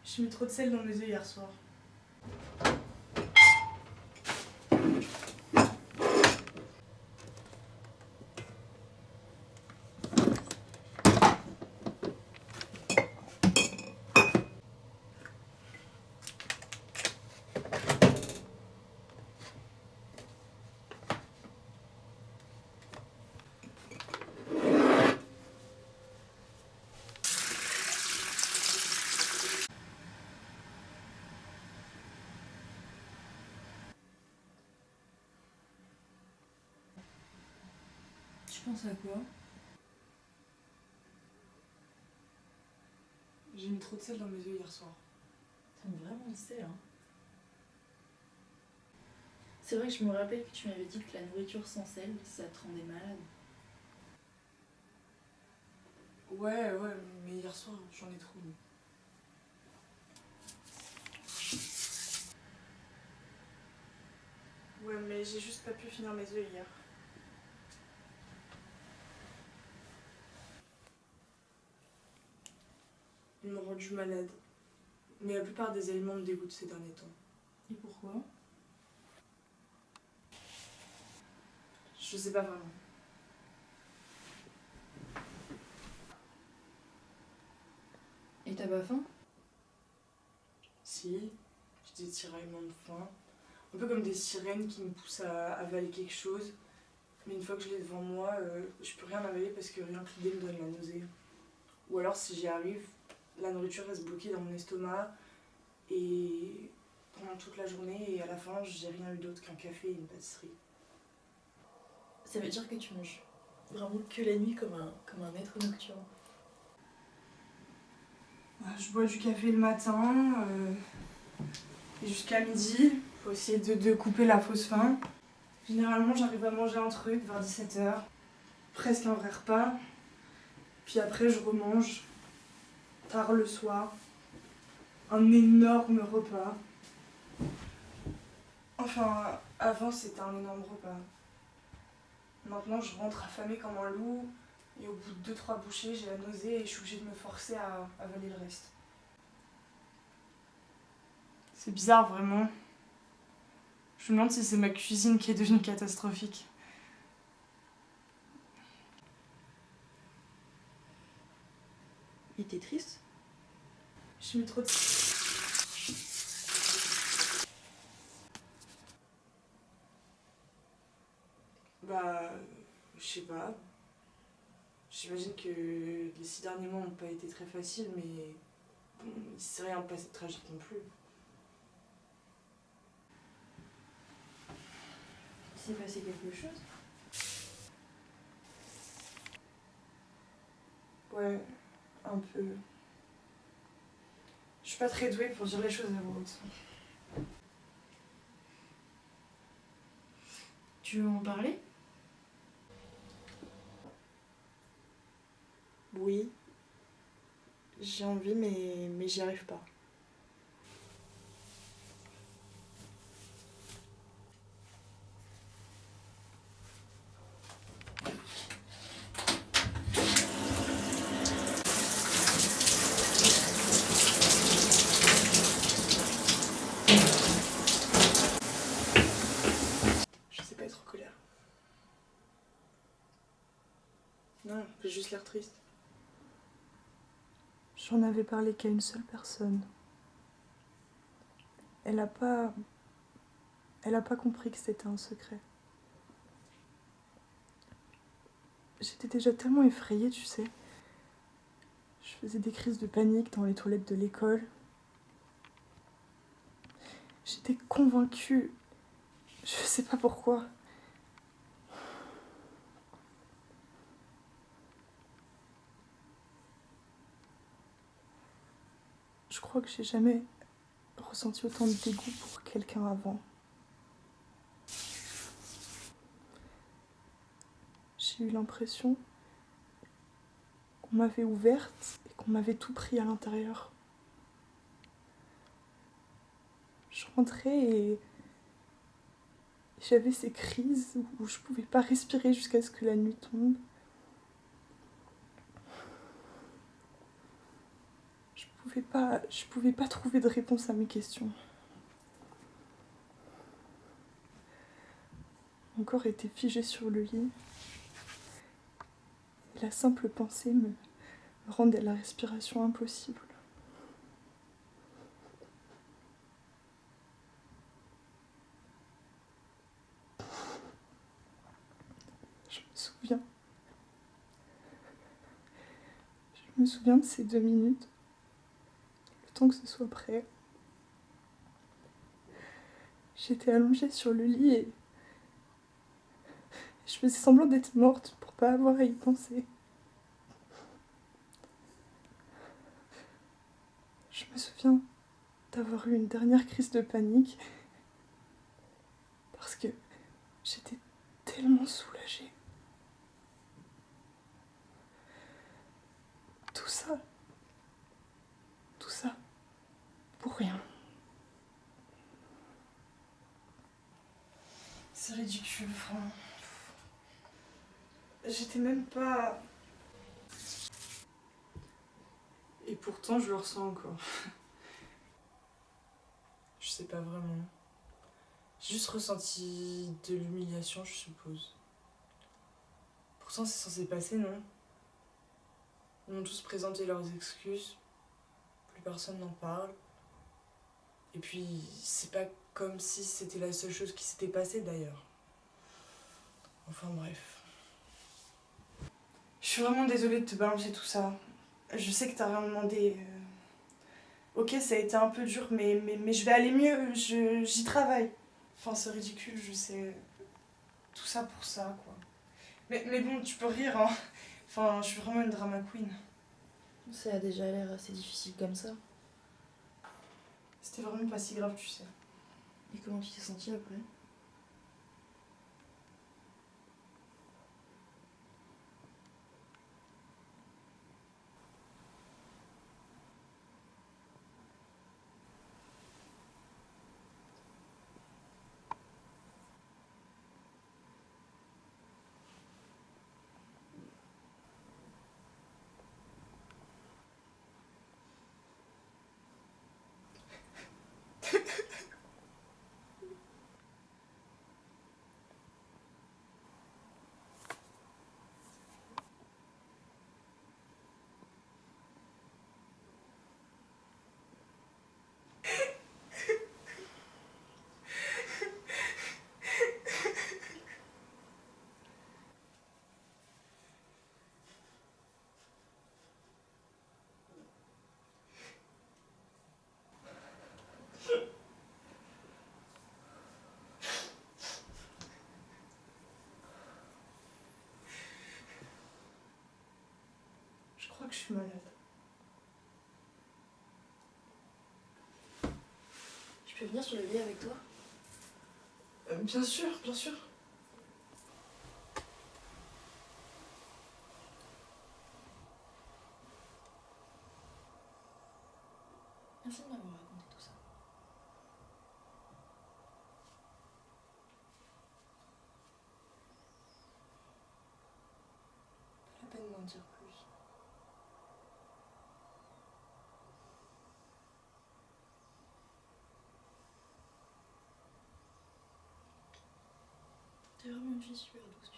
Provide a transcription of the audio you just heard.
J'ai mis trop de sel dans mes yeux hier soir. Tu penses à quoi? J'ai mis trop de sel dans mes yeux hier soir. T'aimes vraiment le sel, hein? C'est vrai que je me rappelle que tu m'avais dit que la nourriture sans sel, ça te rendait malade. Ouais, mais hier soir, j'en ai trop mis. Ouais, mais j'ai juste pas pu finir mes œufs hier. Ils m'ont rendu malade. Mais la plupart des aliments me dégoûtent ces derniers temps. Et pourquoi? Je sais pas vraiment. Et t'as pas faim? Si, j'ai des tiraillements de faim. Un peu comme des sirènes qui me poussent à avaler quelque chose. Mais une fois que je l'ai devant moi, je peux rien avaler parce que rien que l'idée me donne la nausée. Ou alors si j'y arrive, la nourriture reste bloquée dans mon estomac et pendant toute la journée et à la fin j'ai rien eu d'autre qu'un café et une pâtisserie. Ça veut dire que tu manges vraiment que la nuit comme un être nocturne. Je bois du café le matin et jusqu'à midi. Faut essayer de couper la fausse faim. Généralement j'arrive à manger un truc vers 17h, presque un vrai repas. Puis après je remange tard le soir. Un énorme repas. Enfin, avant c'était un énorme repas. Maintenant je rentre affamée comme un loup et au bout de 2-3 bouchées j'ai la nausée et je suis obligée de me forcer à avaler le reste. C'est bizarre vraiment. Je me demande si c'est ma cuisine qui est devenue catastrophique. Et t'es triste? J'ai mis trop de... Bah, je sais pas. J'imagine que les 6 derniers mois n'ont pas été très faciles, mais bon, il s'est rien passé de tragique non plus. Il s'est passé quelque chose? Ouais, un peu. Je suis pas très douée pour dire les choses à voix haute. Tu veux en parler? Oui, j'ai envie, mais j'y arrive pas. Je sais pas être en colère. Non, j'ai juste l'air triste. J'en avais parlé qu'à une seule personne. Elle a pas compris que c'était un secret. J'étais déjà tellement effrayée, tu sais. Je faisais des crises de panique dans les toilettes de l'école. J'étais convaincue. Je sais pas pourquoi. Je crois que j'ai jamais ressenti autant de dégoût pour quelqu'un avant. J'ai eu l'impression qu'on m'avait ouverte et qu'on m'avait tout pris à l'intérieur. Je rentrais et j'avais ces crises où je pouvais pas respirer jusqu'à ce que la nuit tombe. Je je pouvais pas trouver de réponse à mes questions. Mon corps était figé sur le lit. Et la simple pensée me rendait la respiration impossible. Je me souviens de ces 2 minutes, le temps que ce soit prêt. J'étais allongée sur le lit et je faisais semblant d'être morte pour pas avoir à y penser. Je me souviens d'avoir eu une dernière crise de panique parce que j'étais tellement soulagée. Tout ça, pour rien. C'est ridicule, vraiment. J'étais même pas... Et pourtant, je le ressens encore. Je sais pas vraiment. J'ai juste ressenti de l'humiliation, je suppose. Pourtant, c'est censé passer, non? Ils m'ont tous présenté leurs excuses. Plus personne n'en parle. Et puis, c'est pas comme si c'était la seule chose qui s'était passée, d'ailleurs. Enfin, bref. Je suis vraiment désolée de te balancer tout ça. Je sais que t'as rien demandé. Ok, ça a été un peu dur, mais je vais aller mieux, j'y travaille. Enfin, c'est ridicule, je sais. Tout ça pour ça, quoi. Mais bon, tu peux rire, hein. Enfin, je suis vraiment une drama queen. Ça a déjà l'air assez difficile comme ça. C'était vraiment pas si grave, tu sais. Et comment tu t'es sentie après? Je crois que je suis malade. Je peux venir sur le lit avec toi? Bien sûr, bien sûr. Merci de m'avoir raconté tout ça. Pas la peine d'en dire plus. T'es vraiment une fille super douce,